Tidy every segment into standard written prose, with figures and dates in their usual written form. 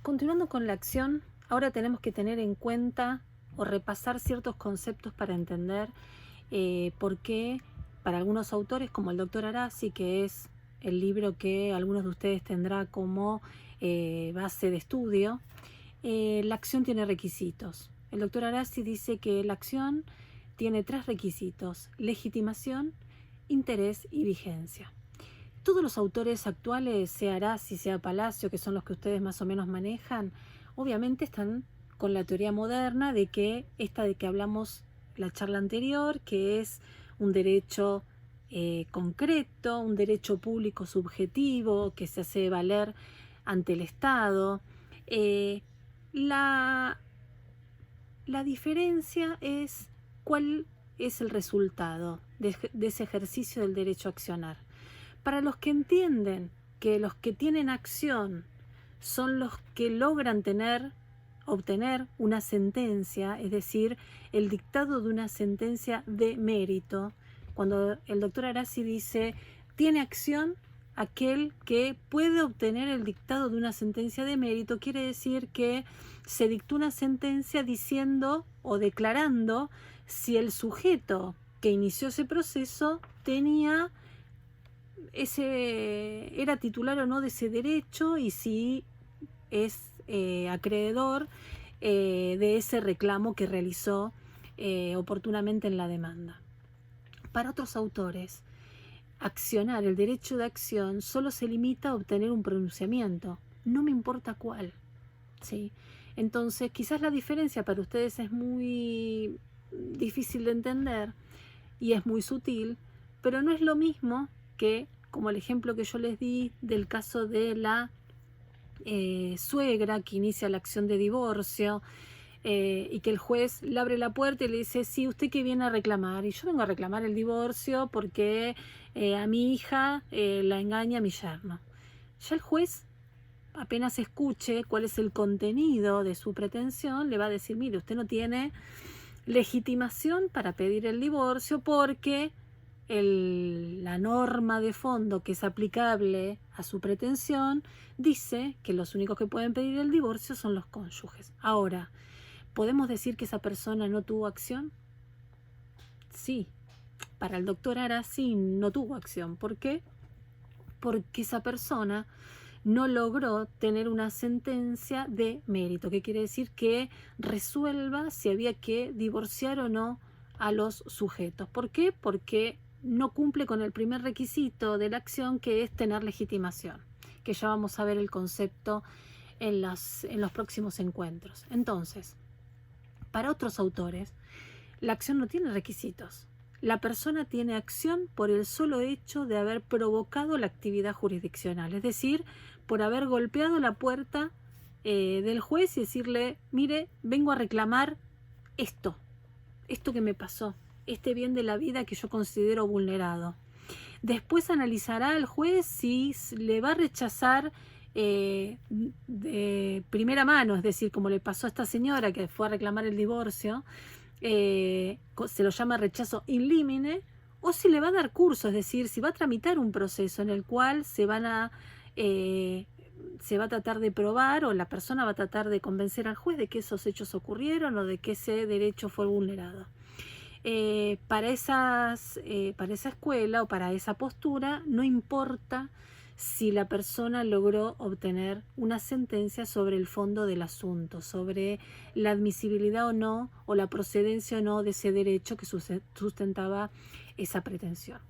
continuando con la acción, ahora tenemos que tener en cuenta o repasar ciertos conceptos para entender por qué para algunos autores, como el doctor Arasi, que es el libro que algunos de ustedes tendrá como base de estudio, la acción tiene requisitos. El doctor Arasi dice que la acción tiene 3 requisitos: legitimación, interés y vigencia. Todos los autores actuales, sea Arasi, sea Palacio, que son los que ustedes más o menos manejan, obviamente están con la teoría moderna de que esta de que hablamos la charla anterior, que es un derecho concreto, un derecho público subjetivo que se hace valer ante el Estado. La diferencia es cuál es el resultado de ese ejercicio del derecho a accionar. Para los que entienden que los que tienen acción son los que logran obtener una sentencia, es decir, el dictado de una sentencia de mérito, cuando el doctor Arasi dice tiene acción aquel que puede obtener el dictado de una sentencia de mérito, quiere decir que se dictó una sentencia diciendo o declarando si el sujeto que inició ese proceso era titular o no de ese derecho y si es acreedor de ese reclamo que realizó oportunamente en la demanda. Para otros autores, accionar, el derecho de acción, solo se limita a obtener un pronunciamiento, no me importa cuál, ¿sí? Entonces, quizás la diferencia para ustedes es muy difícil de entender y es muy sutil, pero no es lo mismo que, como el ejemplo que yo les di del caso de la suegra que inicia la acción de divorcio y que el juez le abre la puerta y le dice, sí, ¿usted qué viene a reclamar? Y yo vengo a reclamar el divorcio porque a mi hija la engaña mi yerno. Ya el juez, apenas escuche cuál es el contenido de su pretensión, le va a decir, mire, usted no tiene legitimación para pedir el divorcio porque la norma de fondo que es aplicable a su pretensión dice que los únicos que pueden pedir el divorcio son los cónyuges. Ahora, ¿podemos decir que esa persona no tuvo acción? Sí, para el doctor Arasi no tuvo acción. ¿Por qué? Porque esa persona no logró tener una sentencia de mérito, que quiere decir que resuelva si había que divorciar o no a los sujetos. ¿Por qué? Porque no cumple con el primer requisito de la acción, que es tener legitimación, que ya vamos a ver el concepto en los próximos encuentros. Entonces, para otros autores, la acción no tiene requisitos. La persona tiene acción por el solo hecho de haber provocado la actividad jurisdiccional, es decir, por haber golpeado la puerta del juez y decirle, mire, vengo a reclamar esto que me pasó, este bien de la vida que yo considero vulnerado. Después analizará el juez si le va a rechazar de primera mano, es decir, como le pasó a esta señora que fue a reclamar el divorcio, se lo llama rechazo in limine, o si le va a dar curso, es decir, si va a tramitar un proceso en el cual se va a tratar de probar, o la persona va a tratar de convencer al juez de que esos hechos ocurrieron o de que ese derecho fue vulnerado. Para esa escuela o para esa postura no importa si la persona logró obtener una sentencia sobre el fondo del asunto, sobre la admisibilidad o no, o la procedencia o no de ese derecho que sustentaba esa pretensión.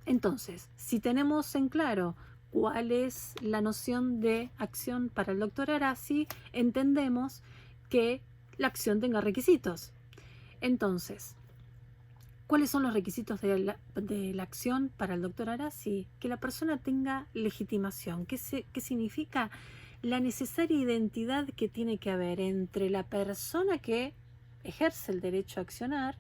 Entonces, si tenemos en claro cuál es la noción de acción para el doctor Arasi, entendemos que la acción tenga requisitos. Entonces, ¿cuáles son los requisitos de la acción para el doctor Arasi? Que la persona tenga legitimación. ¿Qué significa? La necesaria identidad que tiene que haber entre la persona que ejerce el derecho a accionar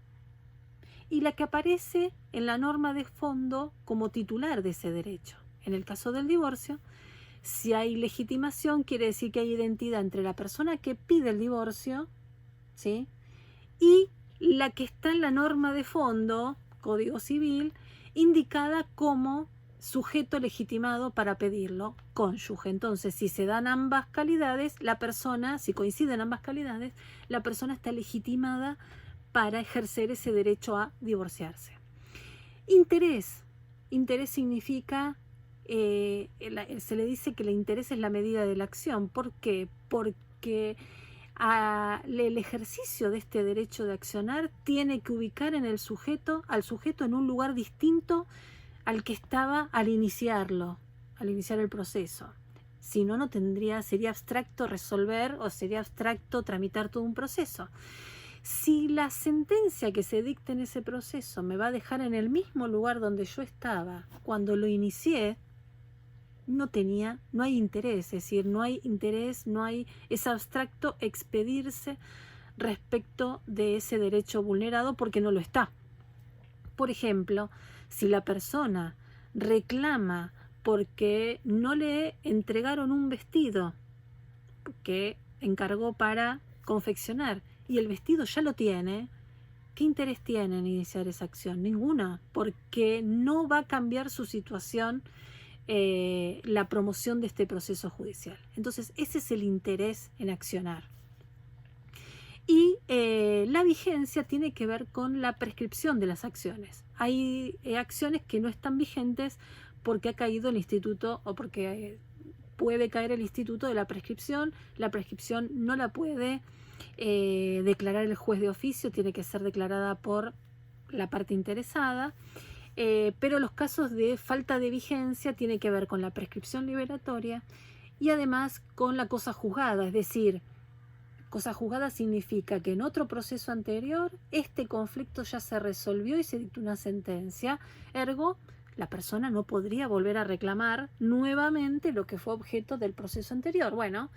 y la que aparece en la norma de fondo como titular de ese derecho. En el caso del divorcio, si hay legitimación, quiere decir que hay identidad entre la persona que pide el divorcio, ¿sí?, y la que está en la norma de fondo, Código Civil, indicada como sujeto legitimado para pedirlo, cónyuge. Entonces, si se dan ambas calidades, la persona, si coinciden ambas calidades, la persona está legitimada para ejercer ese derecho a divorciarse. Interés. Interés significa, se le dice que el interés es la medida de la acción. ¿Por qué? Porque el ejercicio de este derecho de accionar tiene que ubicar en al sujeto en un lugar distinto al que estaba al iniciar el proceso. Si no, sería abstracto resolver o sería abstracto tramitar todo un proceso. Si la sentencia que se dicte en ese proceso me va a dejar en el mismo lugar donde yo estaba cuando lo inicié, no hay interés, es decir, no hay interés, es abstracto expedirse respecto de ese derecho vulnerado porque no lo está. Por ejemplo, si la persona reclama porque no le entregaron un vestido que encargó para confeccionar y el vestido ya lo tiene, ¿qué interés tiene en iniciar esa acción? Ninguna, porque no va a cambiar su situación la promoción de este proceso judicial. Entonces, ese es el interés en accionar. Y la vigencia tiene que ver con la prescripción de las acciones. Hay acciones que no están vigentes porque ha caído el instituto o porque puede caer el instituto de la prescripción. La prescripción no la puede declarar el juez de oficio, tiene que ser declarada por la parte interesada. Pero los casos de falta de vigencia tienen que ver con la prescripción liberatoria y además con la cosa juzgada, es decir, cosa juzgada significa que en otro proceso anterior este conflicto ya se resolvió y se dictó una sentencia, ergo la persona no podría volver a reclamar nuevamente lo que fue objeto del proceso anterior. Bueno,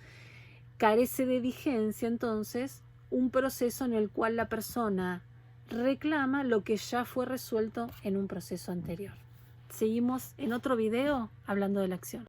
carece de vigencia entonces un proceso en el cual la persona reclama lo que ya fue resuelto en un proceso anterior. Seguimos en otro video hablando de la acción.